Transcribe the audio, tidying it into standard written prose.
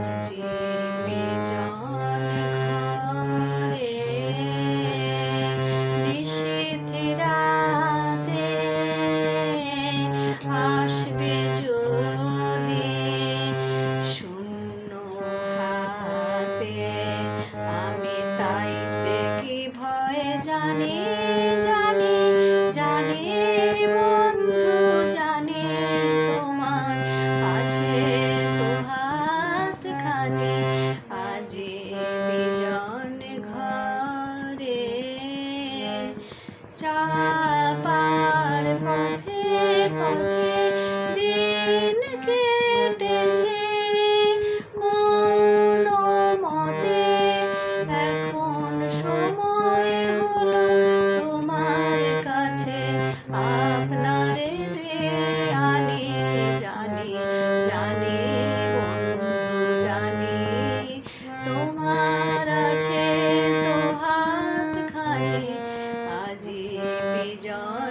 আজি বিজন ঘরে নিশীথ রাতে আসবে যদি শূন্য হাতে, আমি তাইতে কি ভয় জানি জানি জানি বন্ধু জানি, তোমার আছে তো হাত খানি আজি বিজন ঘরে। চাপার পথে পথে দিন কেটেছে কোনো মতে, এখন সময় হলো তোমার কাছে আপনারে আনি জানি জানি বন্ধু জানি, তোমার আছে তো হাত খানি আজি বিজন